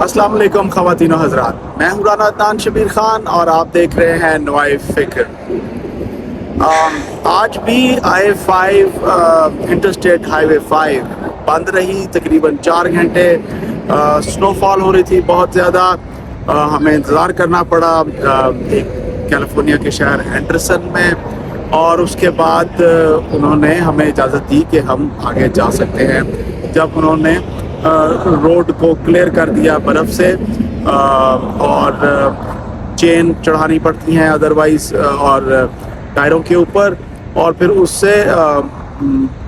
السلام علیکم خواتین و حضرات، میں ہوں رانا عدنان شبیر خان اور آپ دیکھ رہے ہیں نوائے فکر۔ آج بھی I-5 انٹرسٹیٹ ہائی وے 5 بند رہی تقریباً 4 گھنٹے۔ سنو فال ہو رہی تھی بہت زیادہ، ہمیں انتظار کرنا پڑا ایک کیلیفورنیا کے شہر اینڈرسن میں، اور اس کے بعد انہوں نے ہمیں اجازت دی کہ ہم آگے جا سکتے ہیں جب انہوں نے روڈ کو کلیئر کر دیا برف سے، اور چین چڑھانی پڑتی ہیں ادروائز اور ٹائروں کے اوپر، اور پھر اس سے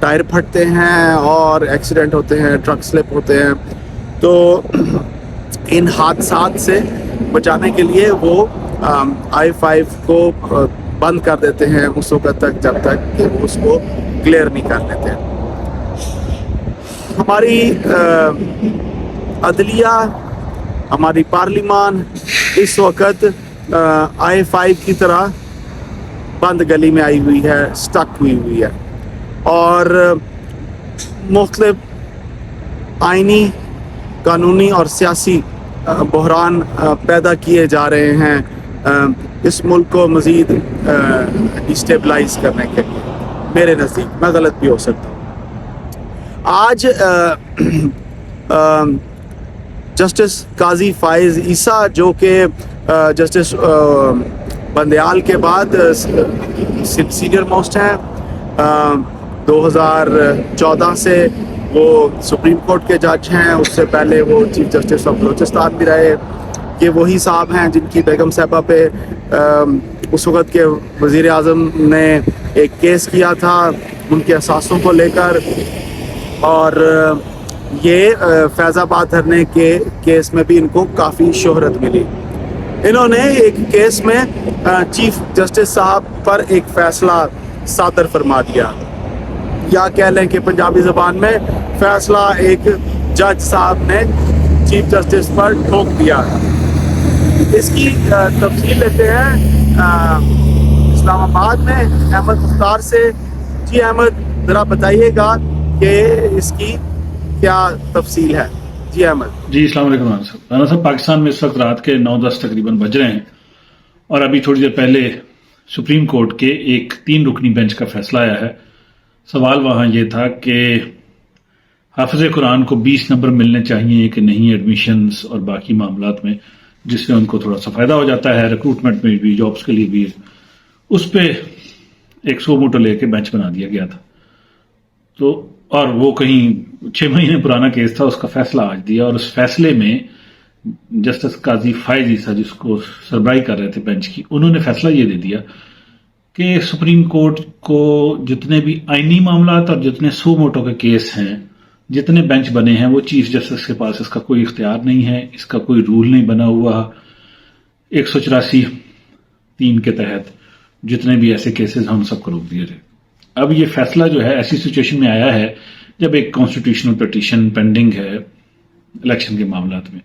ٹائر پھٹتے ہیں اور ایکسیڈنٹ ہوتے ہیں، ٹرک سلپ ہوتے ہیں۔ تو ان حادثات سے بچانے کے لیے وہ I-5 کو بند کر دیتے ہیں اس وقت تک جب تک کہ وہ اس کو کلیئر نہیں کر لیتے۔ ہماری عدلیہ، ہماری پارلیمان اس وقت I-5 کی طرح بند گلی میں آئی ہوئی ہے، سٹک ہوئی ہے، اور مختلف آئینی، قانونی اور سیاسی بحران پیدا کیے جا رہے ہیں اس ملک کو مزید ڈیسٹیبلائز کرنے کے لیے۔ میرے نزدیک، میں غلط بھی ہو سکتا ہوں۔ آج جسٹس قاضی فائز عیسیٰ، جو کہ جسٹس بندیال کے بعد سینئر موسٹ ہیں، 2014 سے وہ سپریم کورٹ کے جج ہیں، اس سے پہلے وہ چیف جسٹس آف بلوچستان بھی رہے۔ یہ وہی صاحب ہیں جن کی بیگم صاحبہ پہ اس وقت کے وزیر اعظم نے ایک کیس کیا تھا ان کے اثاثوں کو لے کر، اور یہ فیض آباد دھرنے کے کیس میں بھی ان کو کافی شہرت ملی۔ انہوں نے ایک کیس میں چیف جسٹس صاحب پر ایک فیصلہ صادر فرما دیا، یا کہہ لیں کہ پنجابی زبان میں فیصلہ ایک جج صاحب نے چیف جسٹس پر ٹھوک دیا۔ اس کی تفصیل لیتے ہیں اسلام آباد میں احمد مختار سے۔ جی احمد، ذرا بتائیے گا کہ اس کی کیا تفصیل ہے؟ جی احمد۔ جی السلام علیکم رانا صاحب۔ پاکستان میں اس وقت رات کے 9-10 تقریباً بج رہے ہیں، اور ابھی تھوڑی دیر پہلے سپریم کورٹ کے ایک 3 رکنی بینچ کا فیصلہ آیا ہے۔ سوال وہاں یہ تھا کہ حافظ قرآن کو 20 نمبر ملنے چاہیے کہ نہیں ایڈمیشنز اور باقی معاملات میں، جس سے ان کو تھوڑا سا فائدہ ہو جاتا ہے ریکروٹمنٹ میں بھی، جابس کے لیے بھی۔ اس پہ ایک سو موٹو لے کے بینچ بنا دیا گیا تھا، تو اور وہ کہیں 6 مہینے پرانا کیس تھا، اس کا فیصلہ آج دیا۔ اور اس فیصلے میں جسٹس قاضی فائز عیسیٰ، جس کو سربراہی کر رہے تھے بینچ کی، انہوں نے فیصلہ یہ دے دیا کہ سپریم کورٹ کو جتنے بھی آئینی معاملات اور جتنے سو موٹو کے کیس ہیں، جتنے بینچ بنے ہیں، وہ چیف جسٹس کے پاس اس کا کوئی اختیار نہیں ہے، اس کا کوئی رول نہیں بنا ہوا۔ 184(3) کے تحت جتنے بھی ایسے کیسز ہیں ان سب کو روک دیا جائے۔ اب یہ فیصلہ جو ہے ایسی سچویشن میں آیا ہے جب ایک کانسٹیٹیوشنل پٹیشن پینڈنگ ہے الیکشن کے معاملات میں،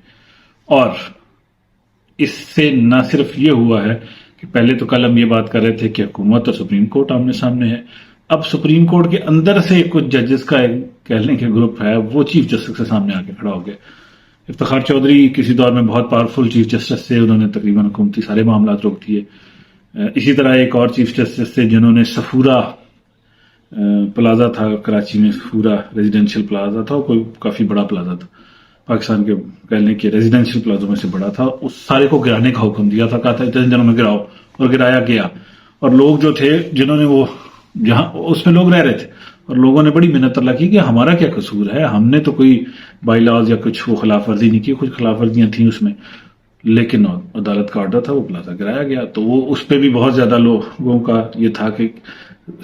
اور اس سے نہ صرف یہ ہوا ہے کہ پہلے تو کل ہم یہ بات کر رہے تھے کہ حکومت اور سپریم کورٹ آمنے سامنے ہے، اب سپریم کورٹ کے اندر سے کچھ ججز کا ایک کہہ لیں کہ گروپ ہے، وہ چیف جسٹس کے سامنے آ کے کھڑا ہو گیا۔ افتخار چودھری کسی دور میں بہت پاورفل چیف جسٹس تھے، انہوں نے تقریباً حکومتی سارے معاملات روک دیے۔ اسی طرح ایک اور چیف جسٹس تھے جنہوں نے سفورا پلازا تھا کراچی میں، سفورا ریزیڈینشیل پلازا تھا، کوئی کافی بڑا پلازا تھا، پاکستان کے کہہ لیں کہ ریزیڈینشیل پلازوں میں سے بڑا تھا، اس سارے کو گرانے کا حکم دیا تھا، کہا تھا اتنے دنوں میں گراؤ، اور گرایا گیا۔ اور لوگ جو تھے جنہوں نے وہ جہاں اس میں لوگ رہ رہے تھے، اور لوگوں نے بڑی منت اللہ کی کہ ہمارا کیا قصور ہے، ہم نے تو کوئی بائی لاز یا کچھ وہ خلاف ورزی نہیں کی، کچھ خلاف ورزیاں تھیں اس میں، لیکن عدالت کا آرڈر تھا، وہ پلازا گرایا گیا۔ تو وہ اس پہ بھی بہت زیادہ لوگوں کا یہ تھا کہ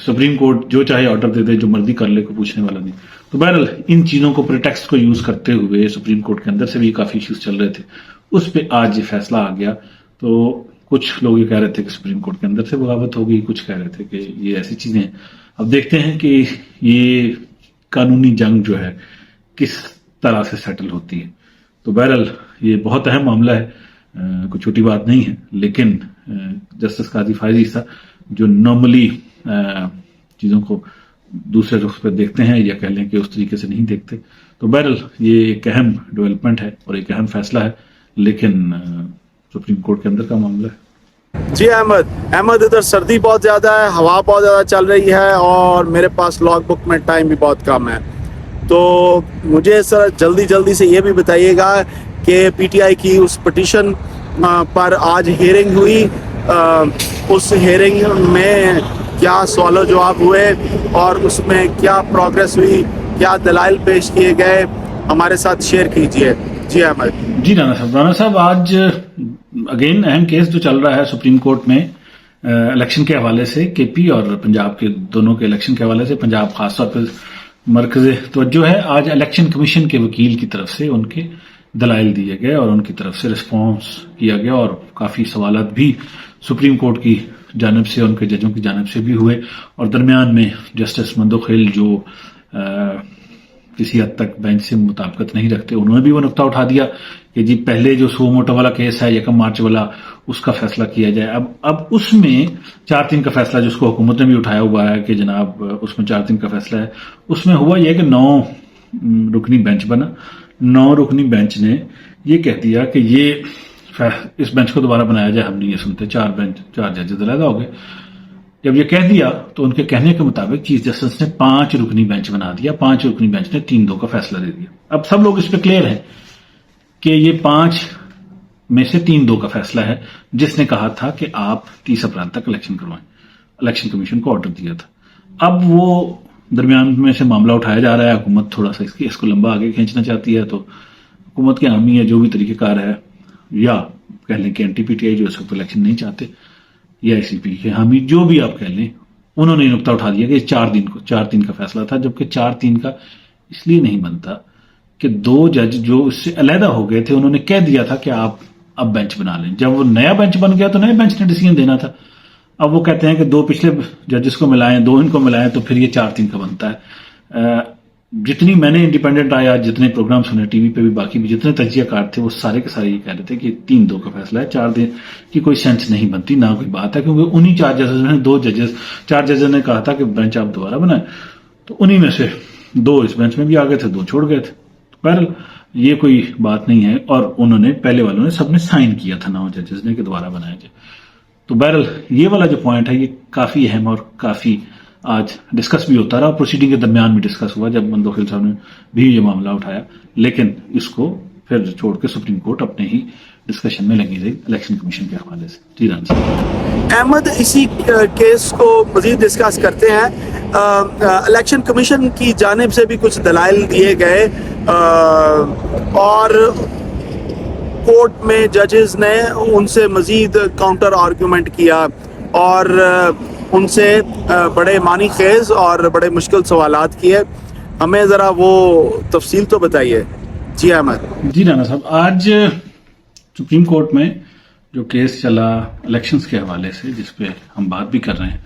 سپریم کورٹ جو چاہے آرڈر دے دے، جو مرضی کر لے، کوئی پوچھنے والا نہیں۔ تو بہرحال ان چیزوں کو پریٹیکسٹ کو یوز کرتے ہوئے سپریم کورٹ کے اندر سے بھی کافی ایشوز چل رہے تھے، اس پہ آج یہ فیصلہ آ گیا۔ تو کچھ لوگ یہ کہہ رہے تھے کہ سپریم کورٹ کے اندر سے بغاوت ہوگی، کچھ کہہ رہے تھے کہ یہ ایسی چیزیں ہیں۔ اب دیکھتے ہیں کہ یہ قانونی جنگ جو ہے کس طرح سے سیٹل ہوتی ہے۔ تو بہرحال یہ بہت اہم معاملہ ہے، کوئی چھوٹی بات نہیں ہے، لیکن جسٹس قاضی فائز عیسیٰ جو نارملی چیزوں کو دوسرے رخ پہ دیکھتے ہیں یا کہہ لیں کہ اس طریقے سے نہیں دیکھتے. تو بہرحال یہ ایک اہم ڈیولپمنٹ ہے اور ایک اہم فیصلہ ہے، لیکن سپریم کورٹ کے اندر کا معاملہ ہے. جی احمد ادھر سردی بہت زیادہ ہے، ہوا بہت زیادہ چل رہی ہے اور میرے پاس لاگ بک میں ٹائم بھی بہت کم ہے. تو مجھے سر جلدی سے یہ بھی بتائیے گا کہ پی ٹی آئی کی اس پٹیشن پر آج ہیئرنگ ہوئی، اس ہیئرنگ میں کیا سوال و جواب ہوئے اور اس میں کیا پروگریس ہوئی، کیا دلائل پیش کیے گئے، ہمارے ساتھ شیئر کیجئے. جی احمد. جی رانا صاحب آج اگین اہم کیس جو چل رہا ہے سپریم کورٹ میں الیکشن کے حوالے سے، کے پی اور پنجاب کے دونوں کے الیکشن کے حوالے سے، پنجاب خاص طور پہ مرکز توجہ ہے. آج الیکشن کمیشن کے وکیل کی طرف سے ان کے دلائل دیے گئے اور ان کی طرف سے رسپانس کیا گیا اور کافی سوالات بھی سپریم کورٹ کی جانب سے، ان کے ججوں کی جانب سے بھی ہوئے. اور درمیان میں جسٹس مندوخیل جو کسی حد تک بینچ سے مطابقت نہیں رکھتے، انہوں نے بھی وہ نقطہ اٹھا دیا کہ جی پہلے جو سو موٹو والا کیس ہے 1 مارچ والا، اس کا فیصلہ کیا جائے. اب اس میں 4-3 کا فیصلہ جس کو حکومت نے بھی اٹھایا ہوا ہے کہ جناب اس میں 4-3 کا فیصلہ ہے، اس میں ہوا یہ کہ 9 رکنی بینچ بنا. 9 رکنی بینچ نے یہ کہہ دیا کہ یہ اس بینچ کو دوبارہ بنایا جائے. ہم نہیں یہ سنتے، 4 ججز علیحدہ ہو گئے. جب یہ کہہ دیا تو ان کے کہنے کے مطابق چیف جسٹس نے 5 رکنی بینچ بنا دیا. 5 رکنی بینچ نے 3-2 کا فیصلہ دے دیا. اب سب لوگ اس پہ کلیئر ہیں کہ یہ 5 میں سے 3-2 کا فیصلہ ہے، جس نے کہا تھا کہ آپ 30 اپریل تک الیکشن کروائیں. الیکشن کمیشن کو آرڈر دیا تھا. اب وہ درمیان میں سے معاملہ اٹھایا جا رہا ہے. حکومت تھوڑا سا اس کو لمبا آگے کھینچنا چاہتی ہے، تو حکومت کے حامی ہے جو بھی طریقہ کار ہے، یا کہہ لیں کہ اینٹی پی ٹی آئی جو اس وقت الیکشن نہیں چاہتے، یا ای سی پی کے حامی جو بھی آپ کہہ لیں، انہوں نے نقطہ اٹھا دیا کہ 4-3 کا فیصلہ تھا. جبکہ 4-3 کا اس لیے نہیں بنتا کہ 2 جج جو اس سے علیحدہ ہو گئے تھے، انہوں نے کہہ دیا تھا کہ آپ اب بینچ بنا لیں. جب وہ نیا بینچ بن گیا تو نئے بینچ نے ڈیسیژن دینا تھا. اب وہ کہتے ہیں کہ 2 پچھلے ججز کو ملائیں، 2 ان کو ملائیں، تو پھر یہ 4-3 کا بنتا ہے. جتنی میں نے انڈیپینڈنٹ آیا، جتنے پروگرام سنے ٹی وی پہ بھی، باقی بھی جتنے تجزیہ کار تھے، وہ سارے کے سارے یہ کہہ رہے تھے کہ 3-2 کا فیصلہ ہے. 4 کی کوئی سینس نہیں بنتی، نہ کوئی بات ہے، کیونکہ انہی 4 ججز نے 4 ججز نے کہا تھا کہ بینچ آپ دوبارہ بنائیں، تو انہی میں سے 2 اس بینچ میں بھی آ گئے تھے، 2 چھوڑ گئے تھے. بہرحال یہ کوئی بات نہیں ہے. اور انہوں نے پہلے والوں نے سب نے سائن کیا تھا 9 ججز نے کہ دوبارہ بنایا جائے. تو بہرحال یہ والا جو پوائنٹ ہے یہ کافی اہم اور کافی آج ڈسکس بھی ہوتا رہا. پروسیڈنگ کے درمیان بھی ڈسکس ہوا جب مندوخیل صاحب نے بھی یہ معاملہ اٹھایا، لیکن اس کو پھر چھوڑ کے سپریم کورٹ اپنے ہی ڈسکشن میں لگی رہی الیکشن کمیشن کے حوالے سے. جی ران صاحب. احمد اسی کیس کو مزید ڈسکس کرتے ہیں. الیکشن کمیشن کی جانب سے بھی کچھ دلائل دیے گئے اور کورٹ میں ججز نے ان سے مزید کاؤنٹر آرگومنٹ کیا اور ان سے بڑے معنی خیز اور بڑے مشکل سوالات کیے. ہمیں ذرا وہ تفصیل تو بتائیے. جی احمد. جی رانا صاحب، آج سپریم کورٹ میں جو کیس چلا الیکشنز کے حوالے سے، جس پہ ہم بات بھی کر رہے ہیں،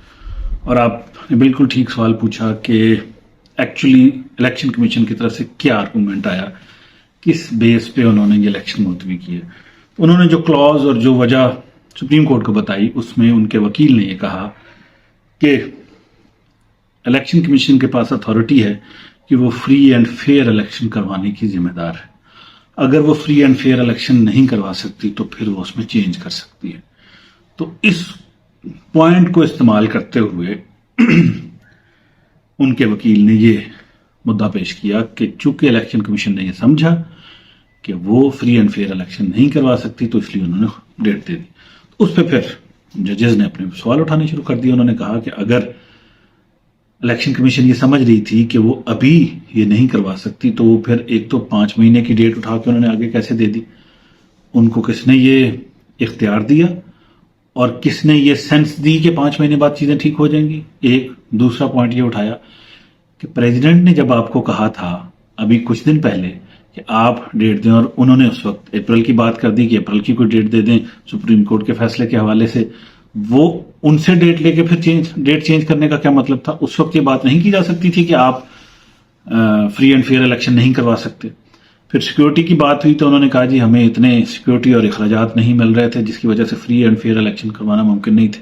اور آپ نے بالکل ٹھیک سوال پوچھا کہ ایکچولی الیکشن کمیشن کی طرف سے کیا آرگومنٹ آیا، کس بیس پہ انہوں نے یہ الیکشن ملتوی کیے. انہوں نے جو کلاز اور جو وجہ سپریم کورٹ کو بتائی، اس میں ان کے وکیل نے یہ کہا کہ الیکشن کمیشن کے پاس اتھارٹی ہے کہ وہ فری اینڈ فیئر الیکشن کروانے کی ذمہ دار ہے. اگر وہ فری اینڈ فیئر الیکشن نہیں کروا سکتی تو پھر وہ اس میں چینج کر سکتی ہے. تو اس پوائنٹ کو استعمال کرتے ہوئے ان کے وکیل نے یہ مدعا پیش کیا کہ چونکہ الیکشن کمیشن نے یہ سمجھا کہ وہ فری اینڈ فیئر الیکشن نہیں کروا سکتی، تو اس لیے انہوں نے ڈیٹ دے دی. اس پہ پھر ججز نے اپنے سوال اٹھانے شروع کر دیے. انہوں نے کہا کہ اگر الیکشن کمیشن یہ سمجھ رہی تھی کہ وہ ابھی یہ نہیں کروا سکتی، تو وہ پھر ایک تو 5 مہینے کی ڈیٹ اٹھا کے انہوں نے آگے کیسے دے دی؟ ان کو کس نے یہ اختیار دیا اور کس نے یہ سینس دی کہ 5 مہینے بعد چیزیں ٹھیک ہو جائیں گی؟ ایک دوسرا پوائنٹ یہ اٹھایا کہ پریزیڈنٹ نے جب آپ کو کہا تھا ابھی کچھ دن پہلے کہ آپ ڈیٹ دیں، اور انہوں نے اس وقت اپریل کی بات کر دی کہ اپریل کی کوئی ڈیٹ دے دیں سپریم کورٹ کے فیصلے کے حوالے سے، وہ ان سے ڈیٹ لے کے پھر ڈیٹ چینج کرنے کا کیا مطلب تھا؟ اس وقت یہ بات نہیں کی جا سکتی تھی کہ آپ فری اینڈ فیئر الیکشن نہیں کروا سکتے. پھر سیکیورٹی کی بات ہوئی تو انہوں نے کہا جی ہمیں اتنے سیکیورٹی اور اخراجات نہیں مل رہے تھے جس کی وجہ سے فری اینڈ فیئر الیکشن کروانا ممکن نہیں تھے.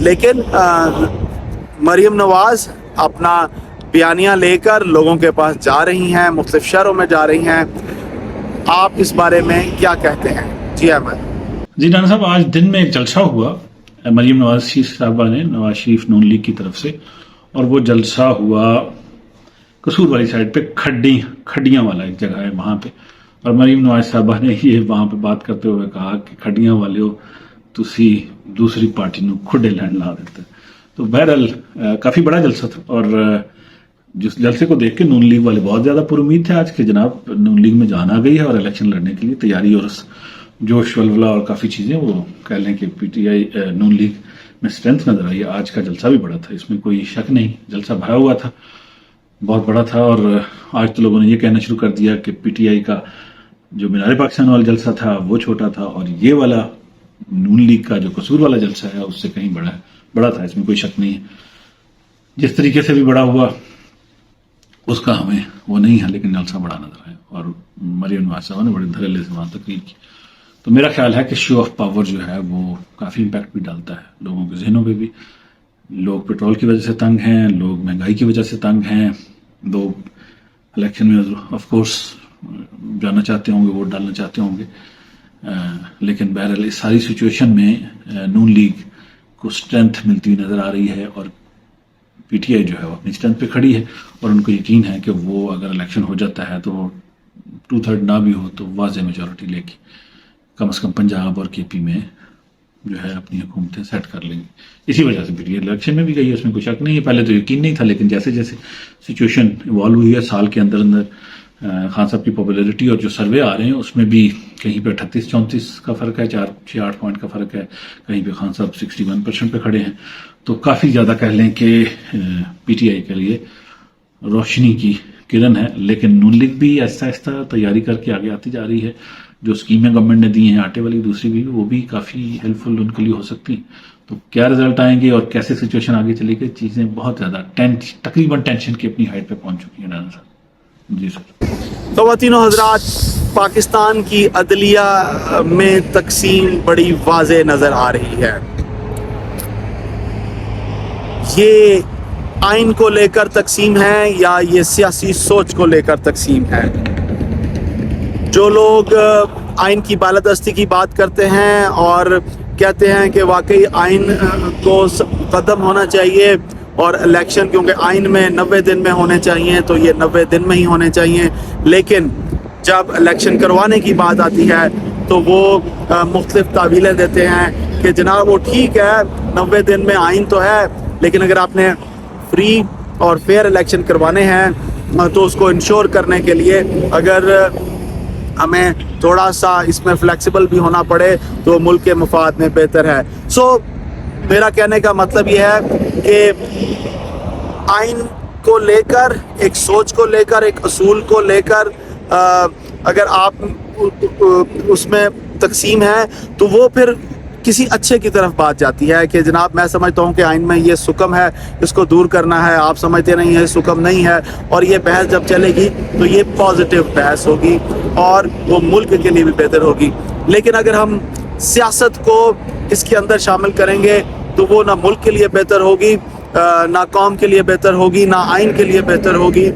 لیکن مریم نواز اپنا بیانیہ لے کر لوگوں کے پاس جا رہی ہیں، مختلف شہروں میں جا رہی ہیں. آپ اس بارے میں کیا کہتے ہیں؟ جی احمد. جی ڈاکٹر صاحب، آج دن میں ایک جلسہ ہوا مریم نواز شریف صاحبہ نے، نواز شریف نون لیگ کی طرف سے، اور وہ جلسہ ہوا قصور والی سائڈ پہ، کھڈیاں والا ایک جگہ ہے وہاں پہ. اور مریم نواز صاحبہ نے یہ وہاں پہ بات کرتے ہوئے کہا کہ کھڈیاں والے ہو تسی دوسری پارٹی نو کھڈے لینڈ لا دیتے. تو بہرحال کافی بڑا جلسہ تھا، اور جس جلسے کو دیکھ کے نون لیگ والے بہت زیادہ پر امید تھے آج کہ جناب نون لیگ میں جان آ گئی ہے اور الیکشن لڑنے کے لیے تیاری، اور جوش ولولہ اور کافی چیزیں وہ کہہ لیں کہ پی ٹی آئی نون لیگ میں اسٹرینتھ نظر آئی. آج کا جلسہ بھی بڑا تھا، اس میں کوئی شک نہیں، جلسہ بھرا ہوا تھا، بہت بڑا تھا. اور آج تو لوگوں نے یہ کہنا شروع کر دیا کہ پی ٹی آئی کا جو مینار پاکستان والا جلسہ تھا وہ چھوٹا تھا، اور یہ والا نون لیگ کا جو قصور والا جلسہ ہے اس سے کہیں بڑا تھا، اس میں کوئی شک نہیں ہے. جس طریقے سے بھی بڑا ہوا اس کا ہمیں وہ نہیں ہے، لیکن جلسہ بڑا نظر ہے. اور مریم نواز صاحب نے بڑے دھڑلے سے وہاں تقریر کی. تو میرا خیال ہے کہ شو آف پاور جو ہے وہ کافی امپیکٹ بھی ڈالتا ہے لوگوں کے ذہنوں پہ بھی. لوگ پیٹرول کی وجہ سے تنگ ہیں، لوگ مہنگائی کی وجہ سے تنگ ہیں، لوگ الیکشن میں آف کورس جانا چاہتے ہوں گے، ووٹ ڈالنا چاہتے ہوں گے. لیکن بہرحال اس ساری سچویشن میں نون لیگ کو اسٹرینتھ ملتی ہوئی نظر آ رہی ہے، اور پی ٹی آئی جو ہے وہ اپنی اسٹرینتھ پہ کھڑی ہے. اور ان کو یقین ہے کہ وہ اگر الیکشن ہو جاتا ہے تو 2/3 نہ بھی ہو تو واضح میجورٹی لے کے کم از کم پنجاب اور کے پی میں جو ہے اپنی حکومتیں سیٹ کر لیں گی. اسی وجہ سے پی ٹی آئی الیکشن میں بھی گئی ہے، اس میں کوئی شک نہیں ہے. پہلے تو یقین نہیں تھا، لیکن جیسے جیسے سچویشن ایوالو ہوئی ہے سال کے اندر خان صاحب کی پاپولیرٹی اور جو سروے آ رہے ہیں اس میں بھی کہیں پہ 38-34 کا فرق ہے، 4-8 پوائنٹ کا فرق ہے، کہیں پہ خان صاحب 61% پہ کھڑے ہیں. تو کافی زیادہ کہہ لیں کہ پی ٹی آئی کے لیے روشنی کی کرن ہے. لیکن نون لیگ بھی آہستہ آہستہ تیاری کر کے آگے آتی جا رہی ہے. جو اسکیمیں گورنمنٹ نے دی ہیں آٹے والی دوسری بھی، وہ بھی کافی ہیلپ فل ان کے لیے ہو سکتی ہیں. تو کیا رزلٹ آئیں گے اور کیسے سچویشن آگے چلے گی، چیزیں بہت زیادہ تقریباً ٹینشن کی اپنی ہائٹ پہ پہنچ چکی ہیں. ڈاکٹر صاحب جی سر. خواتین و حضرات، پاکستان کی عدلیہ میں تقسیم بڑی واضح نظر آ رہی ہے. یہ آئین کو لے کر تقسیم ہے یا یہ سیاسی سوچ کو لے کر تقسیم ہے؟ جو لوگ آئین کی بالادستی کی بات کرتے ہیں اور کہتے ہیں کہ واقعی آئین کو قدم ہونا چاہیے اور الیکشن کیونکہ آئین میں 90 دن میں ہونے چاہیے تو یہ 90 دن میں ہی ہونے چاہیے، لیکن جب الیکشن کروانے کی بات آتی ہے تو وہ مختلف تعویلیں دیتے ہیں کہ جناب وہ ٹھیک ہے 90 دن میں آئین تو ہے، لیکن اگر آپ نے فری اور فیئر الیکشن کروانے ہیں تو اس کو انشور کرنے کے لیے اگر ہمیں تھوڑا سا اس میں فلیکسیبل بھی ہونا پڑے تو ملک کے مفاد میں بہتر ہے. میرا کہنے کا مطلب یہ ہے کہ آئین کو لے کر، ایک سوچ کو لے کر، ایک اصول کو لے کر اگر آپ اس میں تقسیم ہے تو وہ پھر کسی اچھے کی طرف بات جاتی ہے کہ جناب میں سمجھتا ہوں کہ آئین میں یہ سکم ہے، اس کو دور کرنا ہے، آپ سمجھتے نہیں ہیں سکم نہیں ہے، اور یہ بحث جب چلے گی تو یہ پازیٹیو بحث ہوگی اور وہ ملک کے لیے بھی بہتر ہوگی. لیکن اگر ہم سیاست کو اس کے اندر شامل کریں گے تو وہ نہ ملک کے لیے بہتر ہوگی، نہ قوم کے لیے بہتر ہوگی، نہ آئین کے لیے بہتر ہوگی،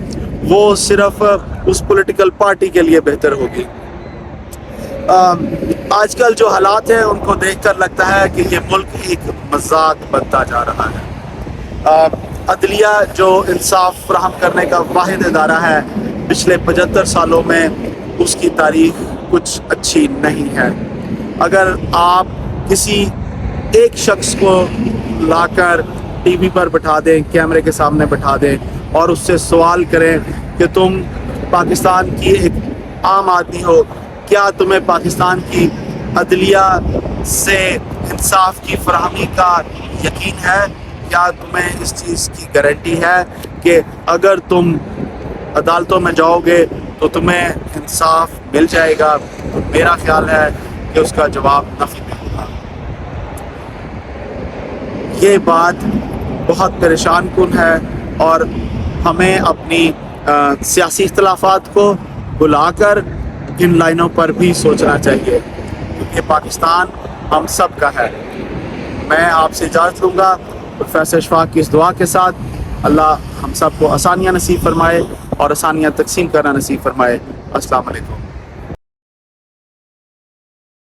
وہ صرف اس پولیٹیکل پارٹی کے لیے بہتر ہوگی. آج کل جو حالات ہیں ان کو دیکھ کر لگتا ہے کہ یہ ملک ایک مذاق بنتا جا رہا ہے. عدلیہ جو انصاف فراہم کرنے کا واحد ادارہ ہے، پچھلے 75 سالوں میں اس کی تاریخ کچھ اچھی نہیں ہے. اگر آپ کسی ایک شخص کو لا کر ٹی وی پر بٹھا دیں، کیمرے کے سامنے بٹھا دیں اور اس سے سوال کریں کہ تم پاکستان کی ایک عام آدمی ہو، کیا تمہیں پاکستان کی عدلیہ سے انصاف کی فراہمی کا یقین ہے؟ کیا تمہیں اس چیز کی گارنٹی ہے کہ اگر تم عدالتوں میں جاؤ گے تو تمہیں انصاف مل جائے گا؟ تو میرا خیال ہے کہ اس کا جواب نفی میں ہوگا. یہ بات بہت پریشان کن ہے اور ہمیں اپنی سیاسی اختلافات کو بلا کر ان لائنوں پر بھی سوچنا چاہیے، کیونکہ پاکستان ہم سب کا ہے. میں آپ سے اجازت لوں گا پروفیسر اشفاق کی اس دعا کے ساتھ. اللہ ہم سب کو آسانیاں نصیب فرمائے اور آسانیاں تقسیم کرنا نصیب فرمائے. السلام علیکم.